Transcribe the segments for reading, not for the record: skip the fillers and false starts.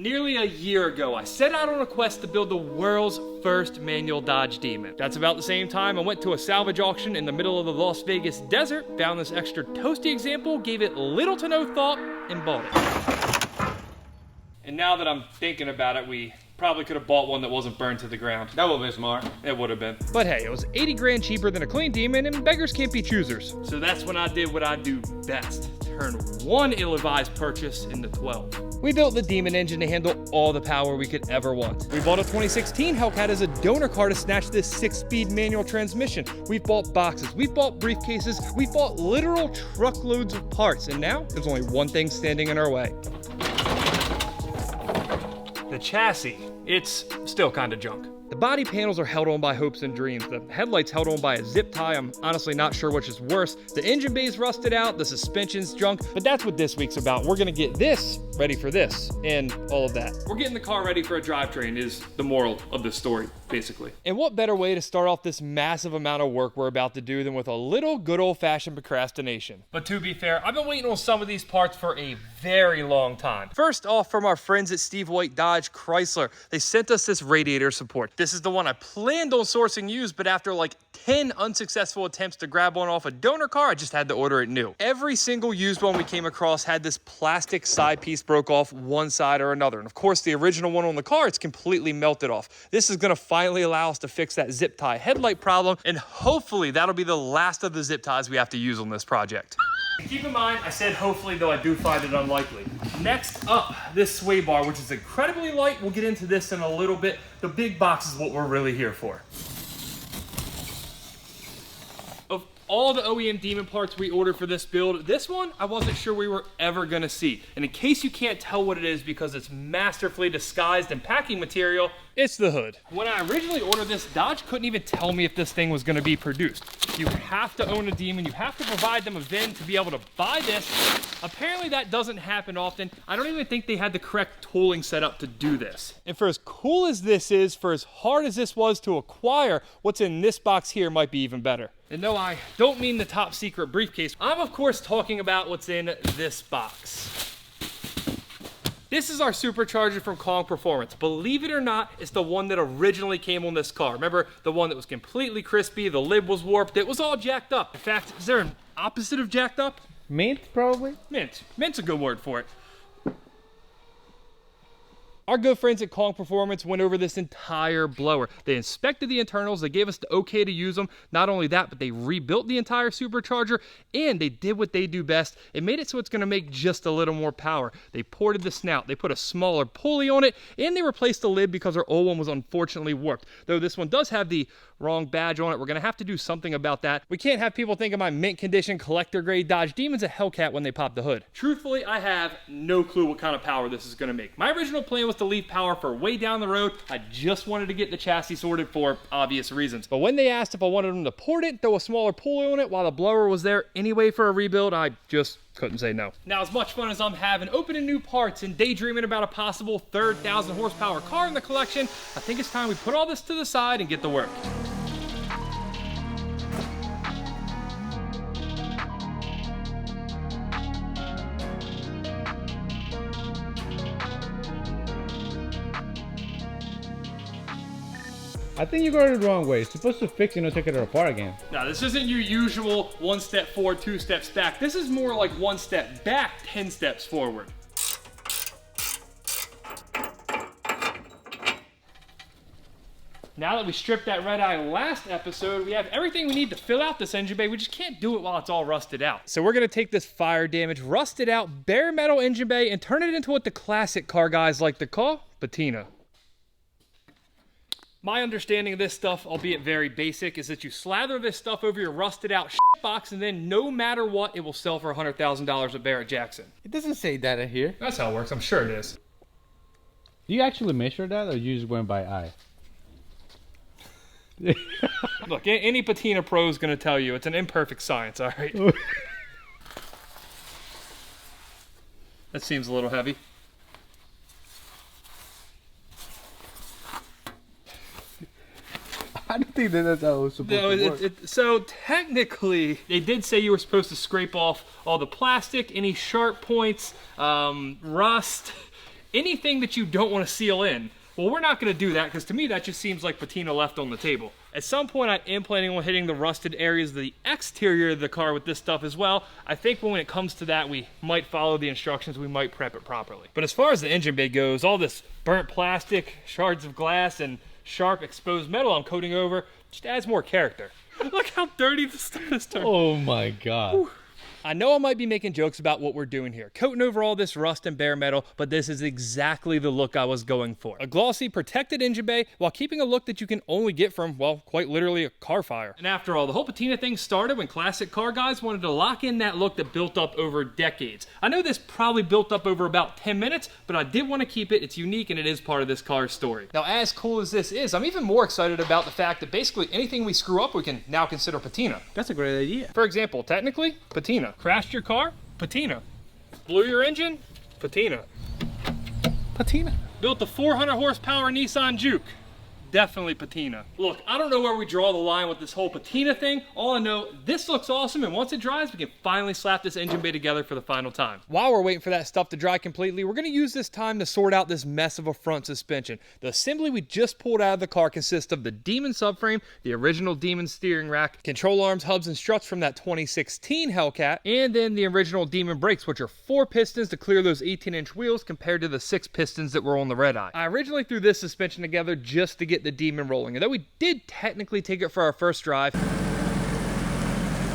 Nearly a year ago, I set out on a quest to build the world's first manual Dodge Demon. That's about the same time I went to a salvage auction in the middle of the Las Vegas desert, found this extra toasty example, gave it little to no thought, and bought it. And now that I'm thinking about it, we probably could have bought one that wasn't burned to the ground. That would have been smart. It would have been. But hey, it was 80 grand cheaper than a clean Demon, and beggars can't be choosers. So that's when I did what I do best. Turn one ill-advised purchase into 12. We built the Demon engine to handle all the power we could ever want. We bought a 2016 Hellcat as a donor car to snatch this 6-speed manual transmission. We've bought boxes, we've bought briefcases, we've bought literal truckloads of parts, and now there's only one thing standing in our way. The chassis. It's still kind of junk. The body panels are held on by hopes and dreams. The headlight's held on by a zip tie. I'm honestly not sure which is worse. The engine bay's rusted out, the suspension's junk, but that's what this week's about. We're gonna get this ready for this, and all of that. We're getting the car ready for a drivetrain is the moral of this story, basically. And what better way to start off this massive amount of work we're about to do than with a little good old-fashioned procrastination. But to be fair, I've been waiting on some of these parts for a very long time. First off, from our friends at Steve White Dodge Chrysler, they sent us this radiator support. This is the one I planned on sourcing used, but after like 10 unsuccessful attempts to grab one off a donor car, I just had to order it new. Every single used one we came across had this plastic side piece broke off one side or another. And of course, the original one on the car, it's completely melted off. This is gonna finally allow us to fix that zip tie headlight problem, and hopefully that'll be the last of the zip ties we have to use on this project. Keep in mind, I said hopefully, though I do find it unlikely. Next up, this sway bar, which is incredibly light. We'll get into this in a little bit. The big box is what we're really here for. Of all the OEM Demon parts we ordered for this build, this one I wasn't sure we were ever gonna see. And in case you can't tell what it is because it's masterfully disguised in packing material, it's the hood. When I originally ordered this, Dodge couldn't even tell me if this thing was gonna be produced. You have to own a Demon, you have to provide them a VIN to be able to buy this. Apparently that doesn't happen often. I don't even think they had the correct tooling set up to do this. And for as cool as this is, for as hard as this was to acquire, what's in this box here might be even better. And no, I don't mean the top secret briefcase. I'm of course talking about what's in this box. This is our supercharger from Kong Performance. Believe it or not, it's the one that originally came on this car. Remember the one that was completely crispy, the lid was warped, it was all jacked up. In fact, is there an opposite of jacked up? Mint, probably? Mint. Mint's a good word for it. Our good friends at Kong Performance went over this entire blower. They inspected the internals, they gave us the okay to use them. Not only that, but they rebuilt the entire supercharger, and they did what they do best. It made it so it's gonna make just a little more power. They ported the snout, they put a smaller pulley on it, and they replaced the lid because our old one was unfortunately warped. Though this one does have the wrong badge on it, we're gonna have to do something about that. We can't have people think of my mint condition collector grade Dodge Demon's a Hellcat when they pop the hood. Truthfully, I have no clue what kind of power this is gonna make. My original plan was to leave power for way down the road. I just wanted to get the chassis sorted for obvious reasons. But when they asked if I wanted them to port it, throw a smaller pulley on it while the blower was there anyway for a rebuild, I just couldn't say no. Now, as much fun as I'm having opening new parts and daydreaming about a possible third 1,000 horsepower car in the collection, I think it's time we put all this to the side and get to work. I think you got it the wrong way. It's supposed to fix it and take it apart again. Now, this isn't your usual 1 step forward, 2 steps back. This is more like 1 step back, 10 steps forward. Now that we stripped that red eye last episode, we have everything we need to fill out this engine bay. We just can't do it while it's all rusted out. So we're gonna take this fire damaged, rusted out, bare metal engine bay and turn it into what the classic car guys like to call patina. My understanding of this stuff, albeit very basic, is that you slather this stuff over your rusted out box, and then no matter what, it will sell for $100,000 at Barrett Jackson. It doesn't say that in here. That's how it works, I'm sure it is. Do you actually measure that, or you just went by eye? Look, any patina pro is gonna tell you it's an imperfect science, all right? That seems a little heavy. I don't think that's how it was supposed to work. So technically, they did say you were supposed to scrape off all the plastic, any sharp points, rust, anything that you don't want to seal in. Well, we're not going to do that because to me that just seems like patina left on the table. At some point I am planning on hitting the rusted areas of the exterior of the car with this stuff as well. I think when it comes to that we might follow the instructions, we might prep it properly. But as far as the engine bay goes, all this burnt plastic, shards of glass, and sharp exposed metal I'm coating over just adds more character. Look how dirty this stuff is turned. Oh my God. Whew. I know I might be making jokes about what we're doing here, coating over all this rust and bare metal, but this is exactly the look I was going for. A glossy, protected engine bay while keeping a look that you can only get from, well, quite literally a car fire. And after all, the whole patina thing started when classic car guys wanted to lock in that look that built up over decades. I know this probably built up over about 10 minutes, but I did want to keep it. It's unique and it is part of this car's story. Now, as cool as this is, I'm even more excited about the fact that basically anything we screw up, we can now consider patina. That's a great idea. For example, technically, patina. Crashed your car? Patina. Blew your engine? Patina. Patina. Built a 400 horsepower Nissan Juke? Definitely patina. Look, I don't know where we draw the line with this whole patina thing. All I know, this looks awesome, and once it dries, we can finally slap this engine bay together for the final time. While we're waiting for that stuff to dry completely, we're gonna use this time to sort out this mess of a front suspension. The assembly we just pulled out of the car consists of the Demon subframe, the original Demon steering rack, control arms, hubs, and struts from that 2016 Hellcat, and then the original Demon brakes, which are 4 pistons to clear those 18-inch wheels compared to the 6 pistons that were on the Red Eye. I originally threw this suspension together just to get the Demon rolling, and though we did technically take it for our first drive,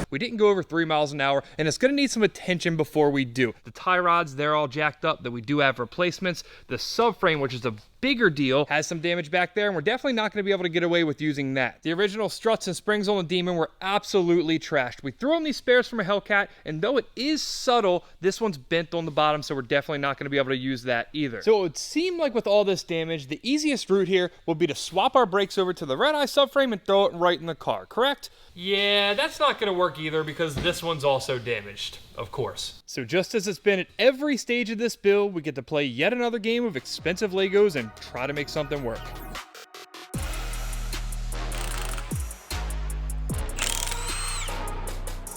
we didn't go over 3 miles an hour, and it's going to need some attention before we do. The tie rods, they're all jacked up, that we do have replacements. The subframe, which is a bigger deal, has some damage back there, and we're definitely not going to be able to get away with using that. The original struts and springs on the Demon were absolutely trashed. We threw on these spares from a Hellcat, and though it is subtle, this one's bent on the bottom, so we're definitely not going to be able to use that either. So it would seem like with all this damage, the easiest route here will be to swap our brakes over to the Red Eye subframe and throw it right in the car, correct? Yeah, that's not going to work either because this one's also damaged, of course. So just as it's been at every stage of this build, we get to play yet another game of expensive Legos and try to make something work.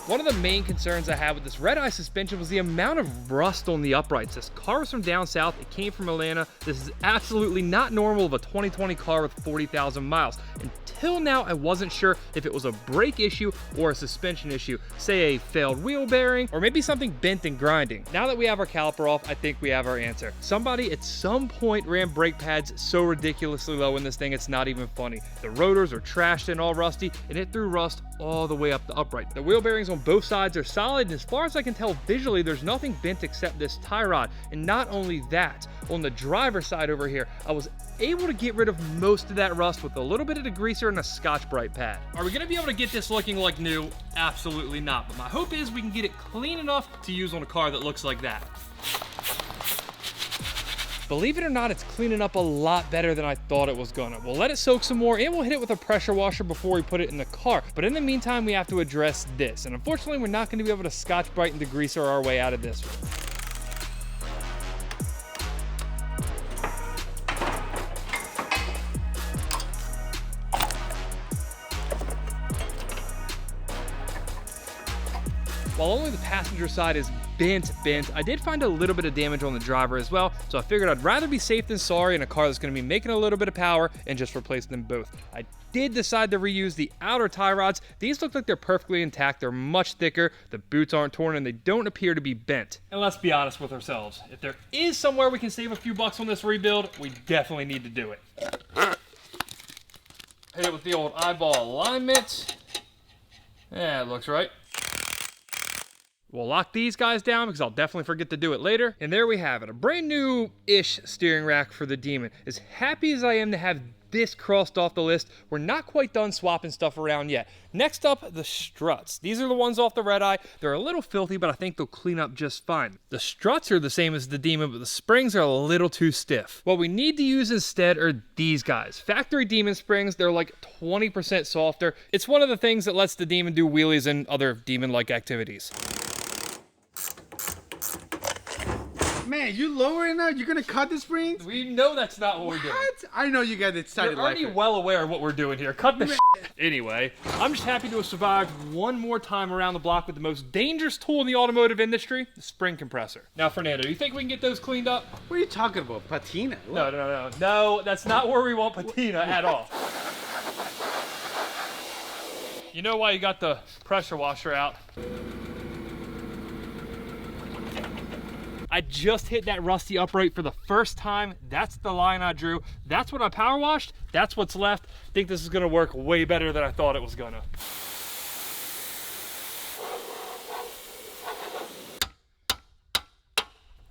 One of the main concerns I had with this Red Eye suspension was the amount of rust on the uprights. This car was from down south, it came from Atlanta. This is absolutely not normal of a 2020 car with 40,000 miles. Until now, I wasn't sure if it was a brake issue or a suspension issue, say a failed wheel bearing, or maybe something bent and grinding. Now that we have our caliper off, I think we have our answer. Somebody at some point ran brake pads so ridiculously low in this thing, it's not even funny. The rotors are trashed and all rusty, and it threw rust all the way up the upright. The wheel bearings on both sides are solid, and as far as I can tell visually, there's nothing bent except this tie rod. And not only that, on the driver's side over here, I was able to get rid of most of that rust with a little bit of degreaser and a Scotch-Brite pad. Are we gonna be able to get this looking like new? Absolutely not, but my hope is we can get it clean enough to use on a car that looks like that. Believe it or not, it's cleaning up a lot better than I thought it was gonna. We'll let it soak some more and we'll hit it with a pressure washer before we put it in the car. But in the meantime, we have to address this. And unfortunately, we're not gonna be able to Scotch-Brite and degreaser our way out of this one. While only the passenger side is bent, I did find a little bit of damage on the driver as well, so I figured I'd rather be safe than sorry in a car that's going to be making a little bit of power and just replace them both. I did decide to reuse the outer tie rods. These look like they're perfectly intact, they're much thicker, the boots aren't torn, and they don't appear to be bent. And let's be honest with ourselves, if there is somewhere we can save a few bucks on this rebuild, we definitely need to do it. Hit it with the old eyeball alignment. Yeah, it looks right. We'll lock these guys down because I'll definitely forget to do it later. And there we have it, a brand new-ish steering rack for the Demon. As happy as I am to have this crossed off the list, we're not quite done swapping stuff around yet. Next up, the struts. These are the ones off the Red Eye. They're a little filthy, but I think they'll clean up just fine. The struts are the same as the Demon, but the springs are a little too stiff. What we need to use instead are these guys. Factory Demon springs, they're like 20% softer. It's one of the things that lets the Demon do wheelies and other Demon-like activities. Man, you lower it now? You're gonna cut the springs? We know that's not what we're doing. What? I know you guys decided You're already like it. well aware of what we're doing here. Cut the shit. Anyway, I'm just happy to have survived one more time around the block with the most dangerous tool in the automotive industry, the spring compressor. Now, Fernando, you think we can get those cleaned up? What are you talking about? Patina? No, that's not where we want patina at all. You know why you got the pressure washer out? I just hit that rusty upright for the first time. That's the line I drew. That's what I power washed. That's what's left. I think this is gonna work way better than I thought it was gonna.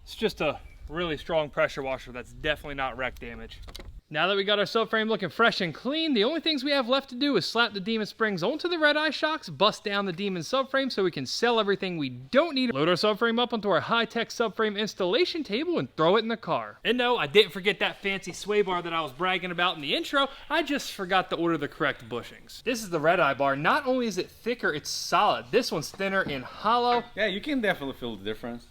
It's just a really strong pressure washer that's definitely not wreck damage. Now that we got our subframe looking fresh and clean, the only things we have left to do is slap the Demon springs onto the red-eye shocks, bust down the Demon subframe so we can sell everything we don't need, load our subframe up onto our high-tech subframe installation table, and throw it in the car. And no, I didn't forget that fancy sway bar that I was bragging about in the intro. I just forgot to order the correct bushings. This is the red-eye bar. Not only is it thicker, it's solid. This one's thinner and hollow. Yeah, you can definitely feel the difference.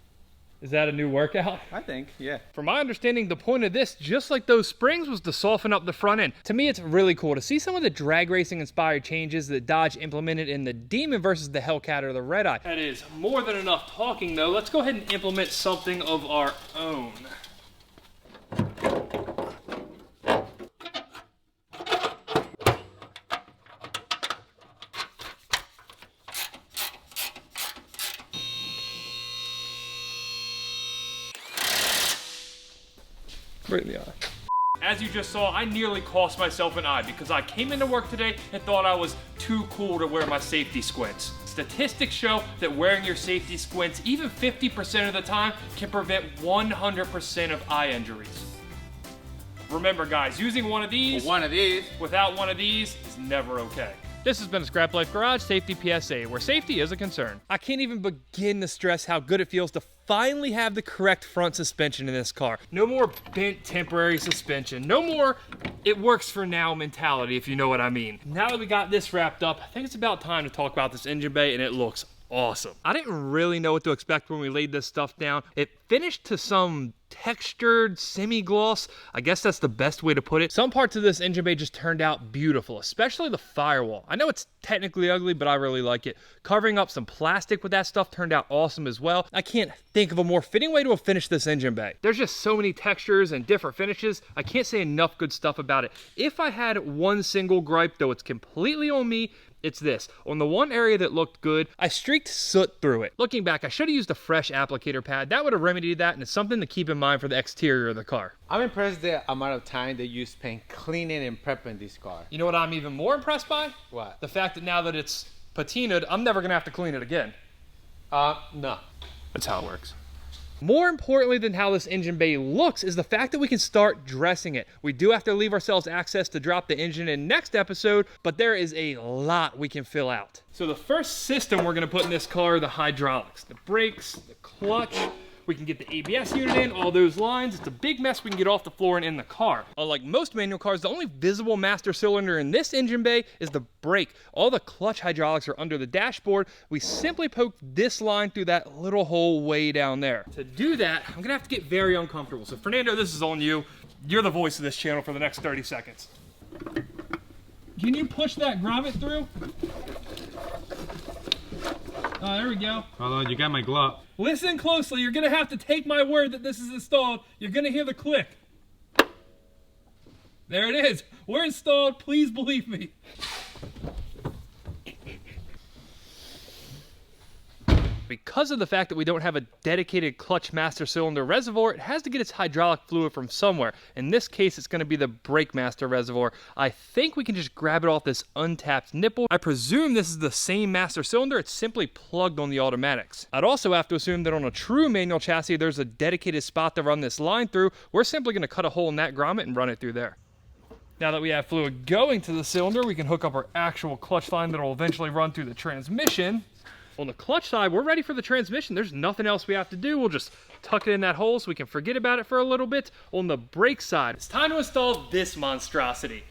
Is that a new workout? I think, yeah. From my understanding, the point of this, just like those springs, was to soften up the front end. To me, it's really cool to see some of the drag racing inspired changes that Dodge implemented in the Demon versus the Hellcat or the Red Eye. That is more than enough talking though. Let's go ahead and implement something of our own. Right in the eye. As you just saw, I nearly cost myself an eye because I came into work today and thought I was too cool to wear my safety squints. Statistics show that wearing your safety squints, even 50% of the time, can prevent 100% of eye injuries. Remember guys, using one of these without one of these is never okay. This has been a ScrapLife Garage Safety PSA, where safety is a concern. I can't even begin to stress how good it feels to finally have the correct front suspension in this car. No more bent temporary suspension. No more it works for now mentality, if you know what I mean. Now that we got this wrapped up, I think it's about time to talk about this engine bay, and it looks awesome. I didn't really know what to expect when we laid this stuff down. It finished to some textured semi-gloss. I guess that's the best way to put it. Some parts of this engine bay just turned out beautiful, especially the firewall. I know it's technically ugly, but I really like it. Covering up some plastic with that stuff turned out awesome as well. I can't think of a more fitting way to have finished this engine bay. There's just so many textures and different finishes. I can't say enough good stuff about it. If I had one single gripe, though it's completely on me, it's this. On the one area that looked good, I streaked soot through it. Looking back, I should have used a fresh applicator pad. That would have remedied that, and it's something to keep in mind for the exterior of the car. I'm impressed the amount of time that you spent cleaning and prepping this car. You know what I'm even more impressed by? What? The fact that now that it's patinaed, I'm never gonna have to clean it again. No. That's how it works. More importantly than how this engine bay looks is the fact that we can start dressing it. We do have to leave ourselves access to drop the engine in next episode, but there is a lot we can fill out. So the first system we're gonna put in this car are the hydraulics, the brakes, the clutch. We can get the ABS unit in, all those lines. It's a big mess we can get off the floor and in the car. Unlike most manual cars, the only visible master cylinder in this engine bay is the brake. All the clutch hydraulics are under the dashboard. We simply poke this line through that little hole way down there. To do that, I'm gonna have to get very uncomfortable. So Fernando, this is on you. You're the voice of this channel for the next 30 seconds. Can you push that grommet through? Oh, there we go. Hold on, you got my glove. Listen closely. You're going to have to take my word that this is installed. You're going to hear the click. There it is. We're installed. Please believe me. Because of the fact that we don't have a dedicated clutch master cylinder reservoir, it has to get its hydraulic fluid from somewhere. In this case, it's going to be the brake master reservoir. I think we can just grab it off this untapped nipple. I presume this is the same master cylinder. It's simply plugged on the automatics. I'd also have to assume that on a true manual chassis, there's a dedicated spot to run this line through. We're simply going to cut a hole in that grommet and run it through there. Now that we have fluid going to the cylinder, we can hook up our actual clutch line that will eventually run through the transmission. On the clutch side, we're ready for the transmission. There's nothing else we have to do. We'll just tuck it in that hole so we can forget about it for a little bit. On the brake side, it's time to install this monstrosity.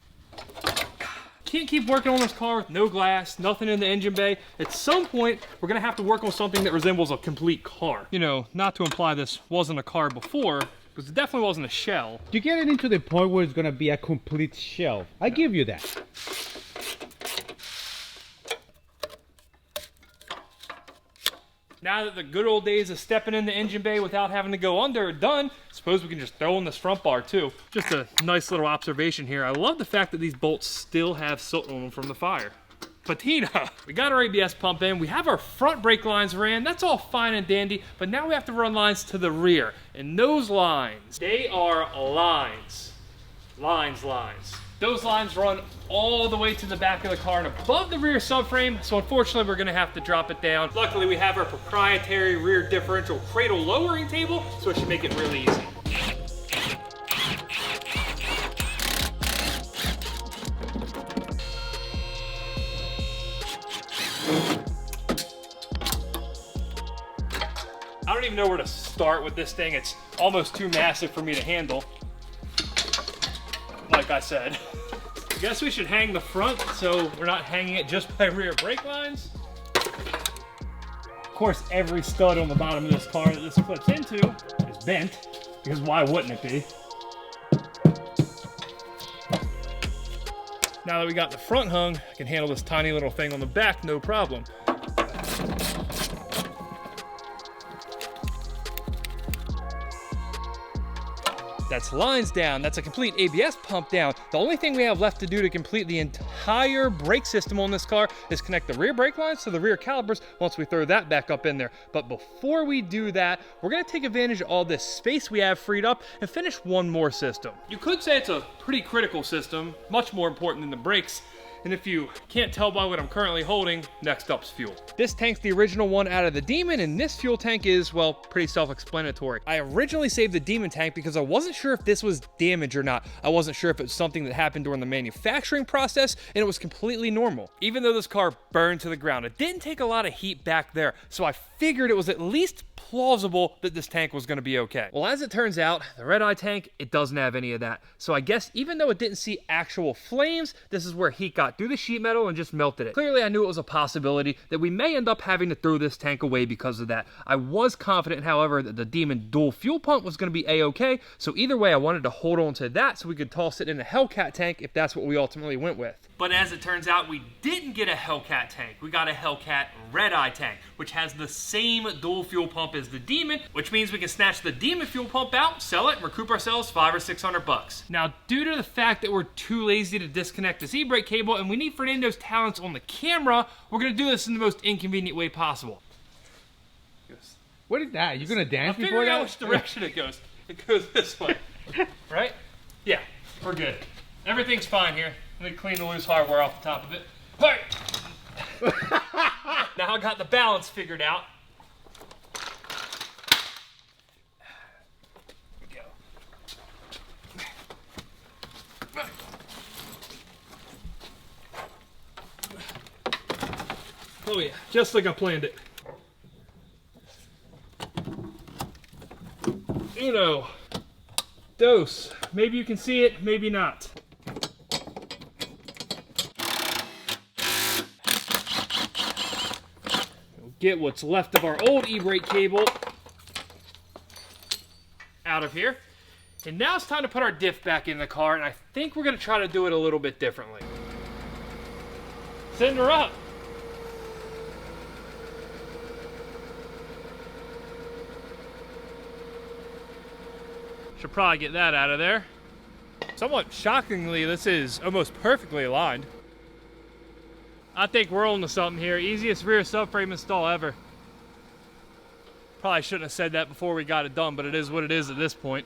Can't keep working on this car with no glass, nothing in the engine bay. At some point, we're gonna have to work on something that resembles a complete car. You know, not to imply this wasn't a car before, because it definitely wasn't a shell. You're getting into the point where it's gonna be a complete shell. I give you that. Now that the good old days of stepping in the engine bay without having to go under are done, suppose we can just throw in this front bar too. Just a nice little observation here. I love the fact that these bolts still have soot on them from the fire. Patina. We got our ABS pump in, we have our front brake lines ran, that's all fine and dandy, but now we have to run lines to the rear. And those lines, they are lines. Lines. Those lines run all the way to the back of the car and above the rear subframe, so unfortunately we're gonna have to drop it down. Luckily we have our proprietary rear differential cradle lowering table, so it should make it really easy. I don't even know where to start with this thing. It's almost too massive for me to handle. Like I said. I guess we should hang the front so we're not hanging it just by rear brake lines. Of course, every stud on the bottom of this car that this clips into is bent, because why wouldn't it be? Now that we got the front hung, I can handle this tiny little thing on the back, no problem. That's lines down, that's a complete ABS pump down. The only thing we have left to do to complete the entire brake system on this car is connect the rear brake lines to the rear calipers once we throw that back up in there. But before we do that, we're gonna take advantage of all this space we have freed up and finish one more system. You could say it's a pretty critical system, much more important than the brakes. And if you can't tell by what I'm currently holding, next up's fuel. This tank's the original one out of the Demon, and this fuel tank is, well, pretty self-explanatory. I originally saved the Demon tank because I wasn't sure if this was damaged or not. I wasn't sure if it was something that happened during the manufacturing process, and it was completely normal. Even though this car burned to the ground, it didn't take a lot of heat back there, so I figured it was at least plausible that this tank was gonna be okay. Well, as it turns out, the red eye tank, it doesn't have any of that. So I guess even though it didn't see actual flames, this is where heat got through the sheet metal and just melted it. Clearly, I knew it was a possibility that we may end up having to throw this tank away because of that. I was confident, however, that the Demon dual fuel pump was gonna be a-okay, so either way, I wanted to hold on to that so we could toss it in a Hellcat tank if that's what we ultimately went with. But as it turns out, we didn't get a Hellcat tank. We got a Hellcat red eye tank, which has the same dual fuel pump as the Demon, which means we can snatch the Demon fuel pump out, sell it, and recoup ourselves $500 or $600. Now, due to the fact that we're too lazy to disconnect this e-brake cable and we need Fernando's talents on the camera, we're gonna do this in the most inconvenient way possible. What is that? You're gonna dance before figuring that? out which direction it goes. It goes this way, right? Yeah, we're good. Everything's fine here. Let me clean the loose hardware off the top of it. All right. Now I got the balance figured out. Here we go. Oh yeah, just like I planned it. Uno, dos. Maybe you can see it, maybe not. Get what's left of our old e-brake cable out of here. And now it's time to put our diff back in the car, and I think we're gonna try to do it a little bit differently. Send her up. Should probably get that out of there. Somewhat shockingly, this is almost perfectly aligned. I think we're on to something here. Easiest rear subframe install ever. Probably shouldn't have said that before we got it done, but it is what it is at this point.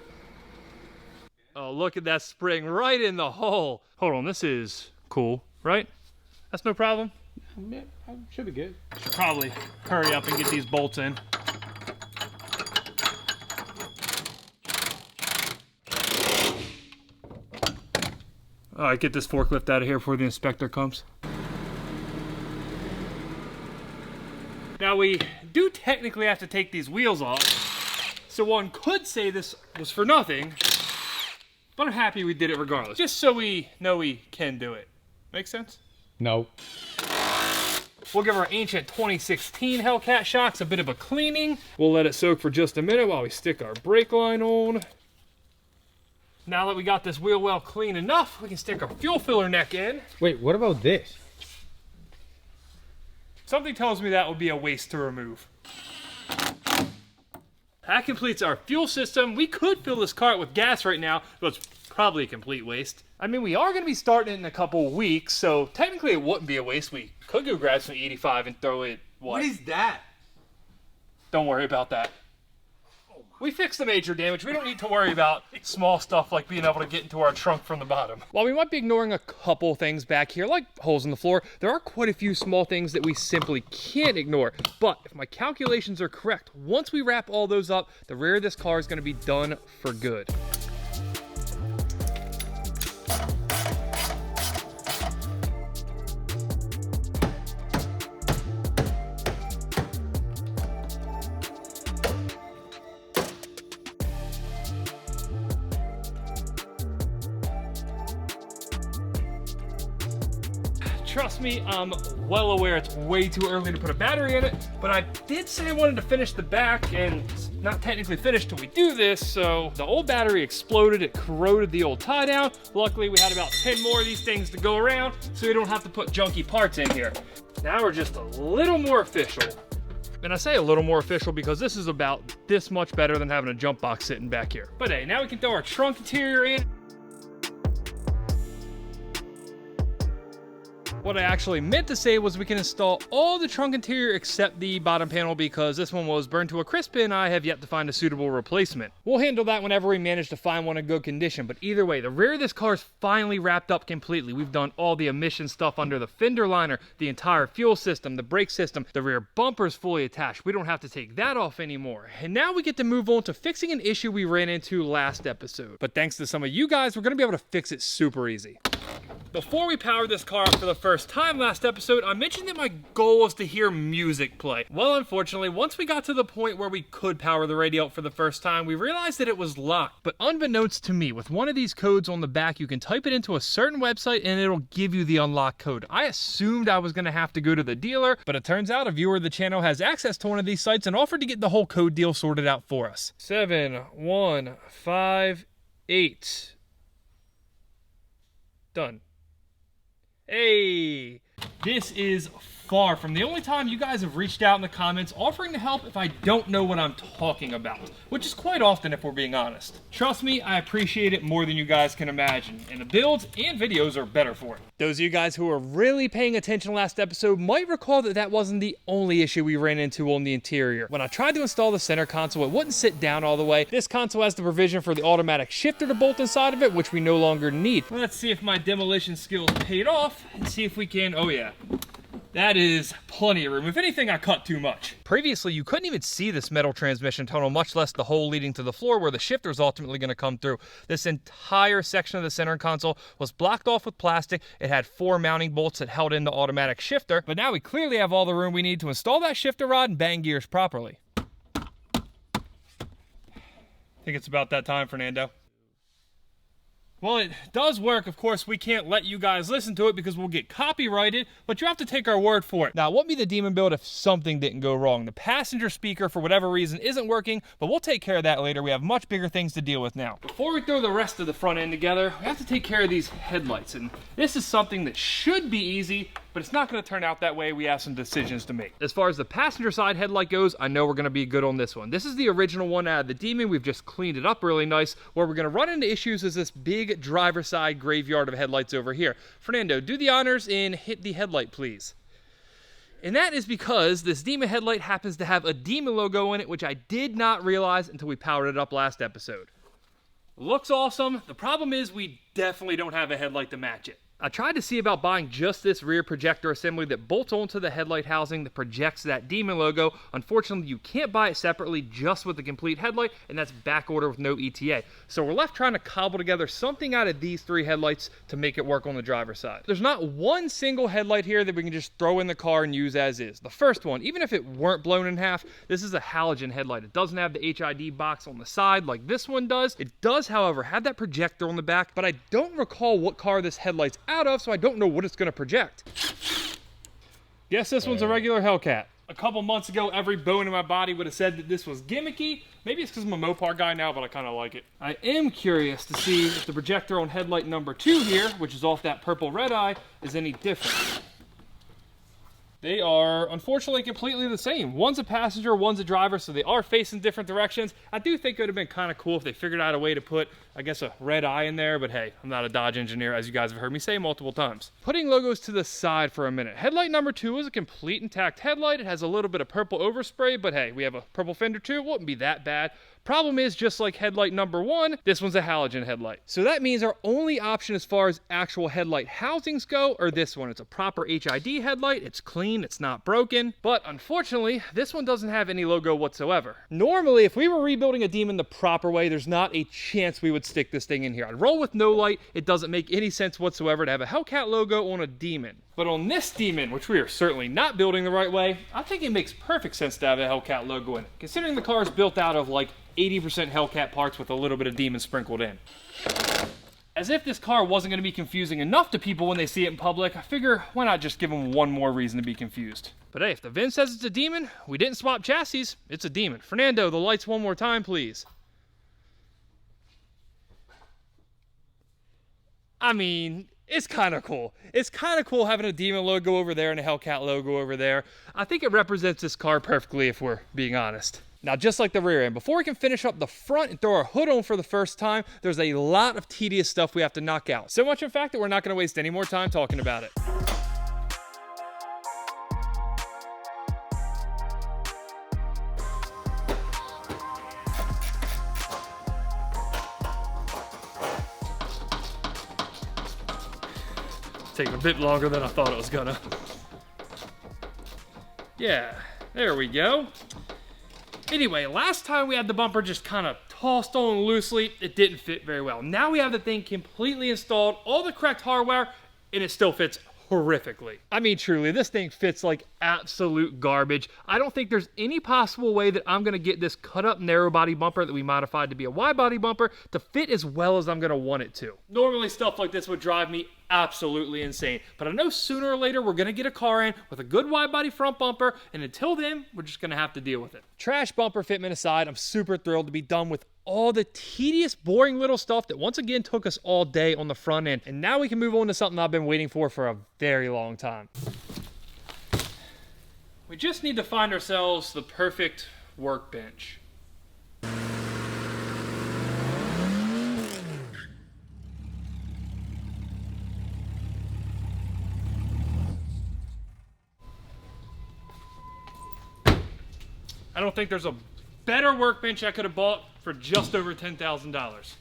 Oh, look at that spring right in the hole. Hold on, this is cool, right? That's no problem? Yeah, should be good. Should probably hurry up and get these bolts in. All right, get this forklift out of here before the inspector comes. Now we do technically have to take these wheels off, so one could say this was for nothing, but I'm happy we did it regardless, just so we know we can do it. Make sense? No. We'll give our ancient 2016 Hellcat shocks a bit of a cleaning. We'll let it soak for just a minute while we stick our brake line on. Now that we got this wheel well clean enough, we can stick our fuel filler neck in. Wait, what about this? Something tells me that would be a waste to remove. That completes our fuel system. We could fill this cart with gas right now, but it's probably a complete waste. I mean, we are going to be starting it in a couple weeks, so technically it wouldn't be a waste. We could go grab some 85 and throw it, What is that? Don't worry about that. We fixed the major damage. We don't need to worry about small stuff like being able to get into our trunk from the bottom. While we might be ignoring a couple things back here, like holes in the floor, there are quite a few small things that we simply can't ignore. But if my calculations are correct, once we wrap all those up, the rear of this car is going to be done for good. Trust me, I'm well aware it's way too early to put a battery in it, but I did say I wanted to finish the back, and it's not technically finished till we do this, so the old battery exploded, it corroded the old tie down. Luckily, we had about 10 more of these things to go around, so we don't have to put junky parts in here. Now we're just a little more official. And I say a little more official because this is about this much better than having a jump box sitting back here. But hey, now we can throw our trunk interior in. What I actually meant to say was we can install all the trunk interior except the bottom panel because this one was burned to a crisp and I have yet to find a suitable replacement. We'll handle that whenever we manage to find one in good condition, but either way, the rear of this car is finally wrapped up completely. We've done all the emission stuff under the fender liner, the entire fuel system, the brake system, the rear bumper is fully attached. We don't have to take that off anymore. And now we get to move on to fixing an issue we ran into last episode. But thanks to some of you guys, we're going to be able to fix it super easy. Before we powered this car up for the first time last episode, I mentioned that my goal was to hear music play. Well, unfortunately, once we got to the point where we could power the radio up for the first time, we realized that it was locked. But unbeknownst to me, with one of these codes on the back, you can type it into a certain website and it'll give you the unlock code. I assumed I was going to have to go to the dealer, but it turns out a viewer of the channel has access to one of these sites and offered to get the whole code deal sorted out for us. 7158. Done. Hey, this is far from the only time you guys have reached out in the comments offering to help if I don't know what I'm talking about, which is quite often if we're being honest. Trust me, I appreciate it more than you guys can imagine, and the builds and videos are better for it. Those of you guys who were really paying attention last episode might recall that that wasn't the only issue we ran into on the interior. When I tried to install the center console, it wouldn't sit down all the way. This console has the provision for the automatic shifter to bolt inside of it, which we no longer need. Let's see if my demolition skills paid off and see if we can, oh yeah. That is plenty of room. If anything, I cut too much. Previously, you couldn't even see this metal transmission tunnel, much less the hole leading to the floor where the shifter is ultimately going to come through. This entire section of the center console was blocked off with plastic. It had 4 mounting bolts that held in the automatic shifter, but now we clearly have all the room we need to install that shifter rod and bang gears properly. I think it's about that time, Fernando. Well, it does work. Of course, we can't let you guys listen to it because we'll get copyrighted, but you have to take our word for it. Now, it wouldn't be the Demon build if something didn't go wrong. The passenger speaker, for whatever reason, isn't working, but we'll take care of that later. We have much bigger things to deal with now. Before we throw the rest of the front end together, we have to take care of these headlights, and this is something that should be easy, but it's not going to turn out that way. We have some decisions to make. As far as the passenger side headlight goes, I know we're going to be good on this one. This is the original one out of the Demon. We've just cleaned it up really nice. Where we're going to run into issues is this big driver side graveyard of headlights over here. Fernando, do the honors and hit the headlight, please. And that is because this Demon headlight happens to have a Demon logo in it, which I did not realize until we powered it up last episode. Looks awesome. The problem is we definitely don't have a headlight to match it. I tried to see about buying just this rear projector assembly that bolts onto the headlight housing that projects that Demon logo. Unfortunately, you can't buy it separately just with the complete headlight, and that's back order with no ETA. So we're left trying to cobble together something out of these 3 headlights to make it work on the driver's side. There's not one single headlight here that we can just throw in the car and use as is. The first one, even if it weren't blown in half, this is a halogen headlight. It doesn't have the HID box on the side like this one does. It does, however, have that projector on the back, but I don't recall what car this headlight's out of, so I don't know what it's gonna project. Guess this one's a regular Hellcat. A couple months ago, every bone in my body would have said that this was gimmicky. Maybe it's because I'm a Mopar guy now, but I kind of like it. I am curious to see if the projector on headlight number 2 here, which is off that purple red eye, is any different. They are, unfortunately, completely the same. One's a passenger, one's a driver, so they are facing different directions. I do think it would have been kind of cool if they figured out a way to put, I guess, a red eye in there, but hey, I'm not a Dodge engineer, as you guys have heard me say multiple times. Putting logos to the side for a minute. Headlight number 2 is a complete intact headlight. It has a little bit of purple overspray, but hey, we have a purple fender too. It wouldn't be that bad. Problem is, just like headlight number 1, this one's a halogen headlight. So that means our only option as far as actual headlight housings go are this one. It's a proper HID headlight. It's clean, it's not broken. But unfortunately, this one doesn't have any logo whatsoever. Normally, if we were rebuilding a Demon the proper way, there's not a chance we would stick this thing in here. I'd roll with no light. It doesn't make any sense whatsoever to have a Hellcat logo on a Demon. But on this Demon, which we are certainly not building the right way, I think it makes perfect sense to have a Hellcat logo in it, considering the car is built out of like 80% Hellcat parts with a little bit of Demon sprinkled in. As if this car wasn't going to be confusing enough to people when they see it in public, I figure why not just give them one more reason to be confused. But hey, if the VIN says it's a Demon, we didn't swap chassis, it's a Demon. Fernando, the lights one more time, please. I mean, it's kind of cool. It's kind of cool having a Demon logo over there and a Hellcat logo over there. I think it represents this car perfectly if we're being honest. Now, just like the rear end, before we can finish up the front and throw our hood on for the first time, there's a lot of tedious stuff we have to knock out. So much, in fact, that we're not going to waste any more time talking about it. Taking a bit longer than I thought it was gonna. Yeah, there we go. Anyway, last time we had the bumper just kind of tossed on loosely. It didn't fit very well. Now we have the thing completely installed, all the correct hardware, and it still fits horrifically. I mean, truly, this thing fits like absolute garbage. I don't think there's any possible way that I'm gonna get this cut up narrow body bumper that we modified to be a wide body bumper to fit as well as I'm gonna want it to. Normally stuff like this would drive me absolutely insane, but I know sooner or later we're gonna get a car in with a good wide body front bumper, and until then, we're just gonna have to deal with it. Trash bumper fitment aside, I'm super thrilled to be done with all the tedious, boring little stuff that once again took us all day on the front end, and now we can move on to something I've been waiting for a very long time. We just need to find ourselves the perfect workbench. I don't think there's a better workbench I could have bought for just over $10,000.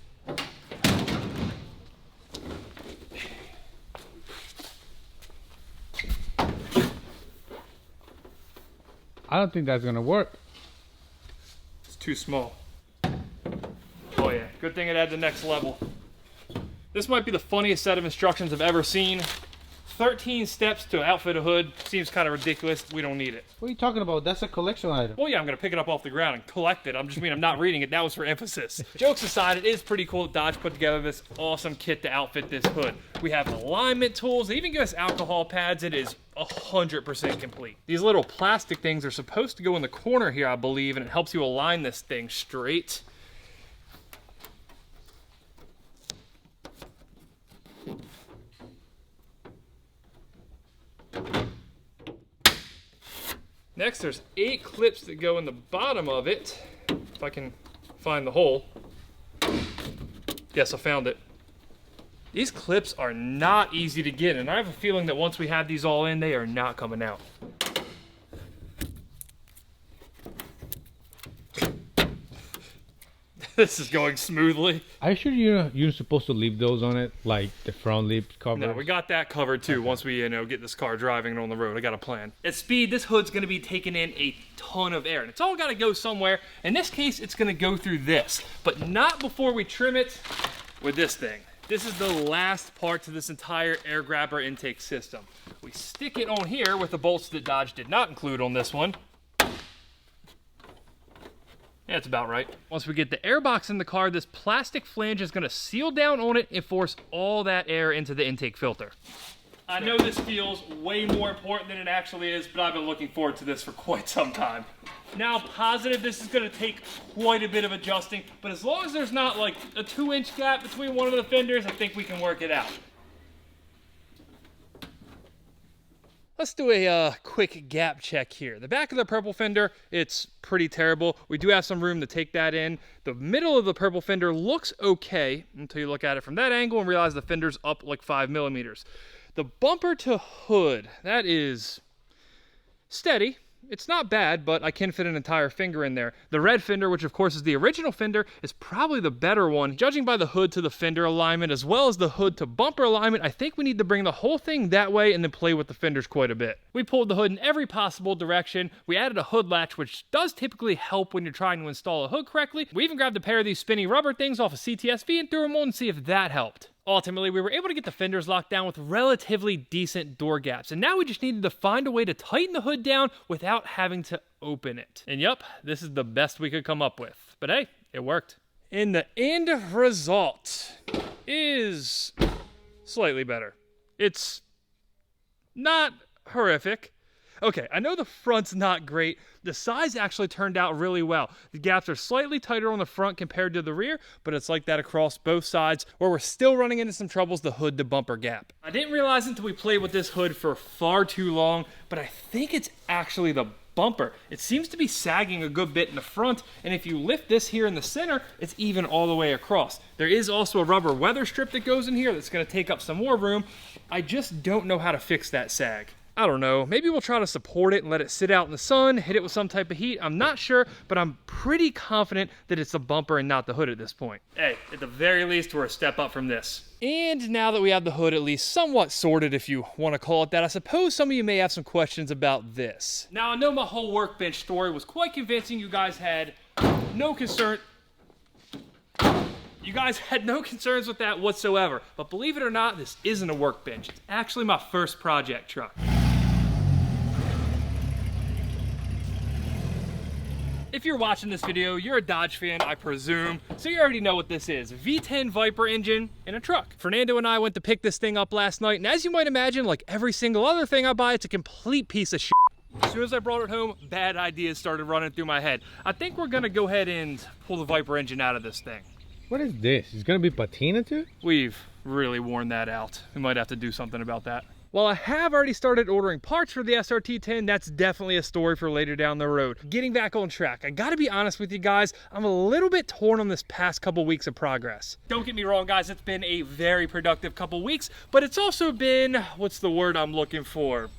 I don't think that's gonna work. It's too small. Oh yeah, good thing it had the next level. This might be the funniest set of instructions I've ever seen. 13 steps to outfit a hood. Seems kind of ridiculous. We don't need it. What are you talking about? That's a collection item. Well, yeah, I'm going to pick it up off the ground and collect it. I'm not reading it. That was for emphasis. Jokes aside, it is pretty cool that Dodge put together this awesome kit to outfit this hood. We have alignment tools. They even give us alcohol pads. It is 100% complete. These little plastic things are supposed to go in the corner here, I believe, and it helps you align this thing straight. Next, there's 8 clips that go in the bottom of it. If I can find the hole. Yes, I found it. These clips are not easy to get, and I have a feeling that once we have these all in, they are not coming out. This is going smoothly. Are you sure you're supposed to leave those on it, like the front lip cover? No, we got that covered too. Once we, get this car driving and on the road, I got a plan. At speed, this hood's gonna be taking in a ton of air, and it's all gotta go somewhere. In this case, it's gonna go through this, but not before we trim it with this thing. This is the last part to this entire air grabber intake system. We stick it on here with the bolts that Dodge did not include on this one. Yeah, That's about right. Once we get the air box in the car, this plastic flange is gonna seal down on it and force all that air into the intake filter. I know this feels way more important than it actually is, but I've been looking forward to this for quite some time. Now, positive this is gonna take quite a bit of adjusting, but as long as there's not like a 2-inch gap between one of the fenders, I think we can work it out. Let's do a quick gap check here. The back of the purple fender, it's pretty terrible. We do have some room to take that in. The middle of the purple fender looks okay until you look at it from that angle and realize the fender's up like 5 millimeters. The bumper to hood, that is steady. It's not bad, but I can fit an entire finger in there. The red fender, which of course is the original fender, is probably the better one. Judging by the hood to the fender alignment, as well as the hood to bumper alignment, I think we need to bring the whole thing that way and then play with the fenders quite a bit. We pulled the hood in every possible direction. We added a hood latch, which does typically help when you're trying to install a hood correctly. We even grabbed a pair of these spinny rubber things off a CTSV and threw them on to see if that helped. Ultimately, we were able to get the fenders locked down with relatively decent door gaps, and now we just needed to find a way to tighten the hood down without having to open it. And yep, this is the best we could come up with. But hey, it worked. And the end result is slightly better. It's not horrific. Okay, I know the front's not great. The sides actually turned out really well. The gaps are slightly tighter on the front compared to the rear, but it's like that across both sides, where we're still running into some troubles, the hood to bumper gap. I didn't realize until we played with this hood for far too long, but I think it's actually the bumper. It seems to be sagging a good bit in the front, and if you lift this here in the center, it's even all the way across. There is also a rubber weather strip that goes in here that's gonna take up some more room. I just don't know how to fix that sag. I don't know, maybe we'll try to support it and let it sit out in the sun, hit it with some type of heat. I'm not sure, but I'm pretty confident that it's the bumper and not the hood at this point. Hey, at the very least, we're a step up from this. And now that we have the hood at least somewhat sorted, if you want to call it that, I suppose some of you may have some questions about this. Now, I know my whole workbench story was quite convincing. You guys had no concern. You guys had no concerns with that whatsoever. But believe it or not, this isn't a workbench. It's actually my first project truck. If you're watching this video, you're a Dodge fan, I presume, so you already know what this is. V10 Viper engine in a truck. Fernando and I went to pick this thing up last night, and as you might imagine, like every single other thing I buy, it's a complete piece of shit. As soon as I brought it home, bad ideas started running through my head. I think we're gonna go ahead and pull the Viper engine out of this thing. What is this? It's gonna be patina too? We've really worn that out. We might have to do something about that. While I have already started ordering parts for the SRT10, that's definitely a story for later down the road. Getting back on track, I gotta be honest with you guys, I'm a little bit torn on this past couple weeks of progress. Don't get me wrong guys, it's been a very productive couple weeks, but it's also been, what's the word I'm looking for?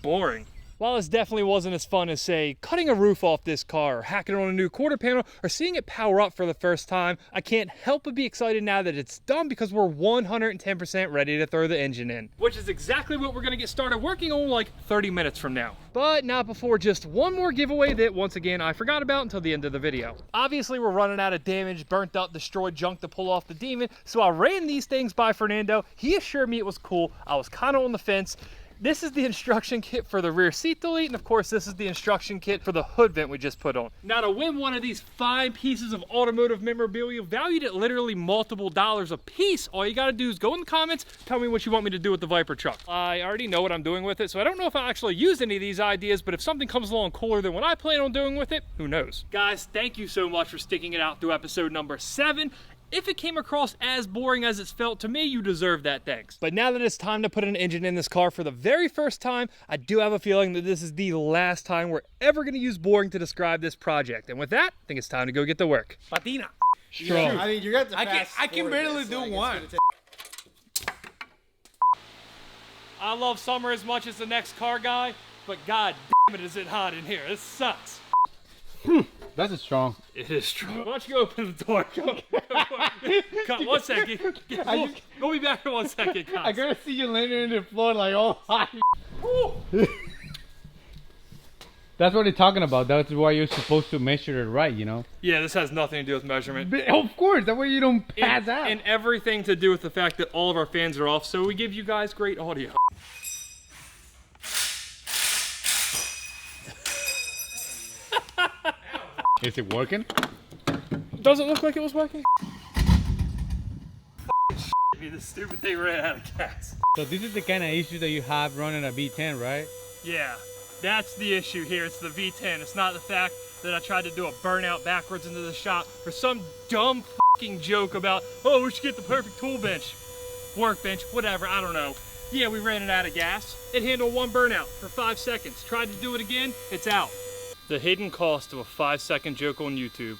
Boring. While this definitely wasn't as fun as, say, cutting a roof off this car, or hacking on a new quarter panel, or seeing it power up for the first time, I can't help but be excited now that it's done because we're 110% ready to throw the engine in. Which is exactly what we're gonna get started working on like 30 minutes from now. But not before just one more giveaway that, once again, I forgot about until the end of the video. Obviously, we're running out of damaged, burnt up, destroyed junk to pull off the Demon, so I ran these things by Fernando. He assured me it was cool. I was kind of on the fence. This is the instruction kit for the rear seat delete, and of course this is the instruction kit for the hood vent we just put on. Now to win one of these fine pieces of automotive memorabilia valued at literally multiple dollars a piece, all you gotta do is go in the comments, tell me what you want me to do with the Viper truck. I already know what I'm doing with it, so I don't know if I actually use any of these ideas, but if something comes along cooler than what I plan on doing with it, who knows? Guys, thank you so much for sticking it out through episode number 7. If it came across as boring as it's felt to me, you deserve that thanks. But now that it's time to put an engine in this car for the very first time, I do have a feeling that this is the last time we're ever gonna use boring to describe this project. And with that, I think it's time to go get to work. Patina. Strong. I mean, you got to I can barely do one. I love summer as much as the next car guy, but god damn it is it hot in here. This sucks. That's a strong. It is true. Why don't you go open the door? Cut, 1 second. Go be back in 1 second, Cut. I gotta see you landing on the floor like all hot. That's what they're talking about. That's why you're supposed to measure it right, you know? Yeah, this has nothing to do with measurement. But of course, that way you don't pass out. And everything to do with the fact that all of our fans are off, so we give you guys great audio. Is it working? Doesn't look like it was working. The stupid thing ran out of gas. So this is the kind of issue that you have running a V10, right? Yeah, that's the issue here. It's the V10. It's not the fact that I tried to do a burnout backwards into the shop or some dumb fucking joke about, oh, we should get the perfect tool bench, workbench, whatever, I don't know. Yeah, we ran it out of gas. It handled one burnout for 5 seconds. Tried to do it again, it's out. The hidden cost of a 5-second joke on YouTube.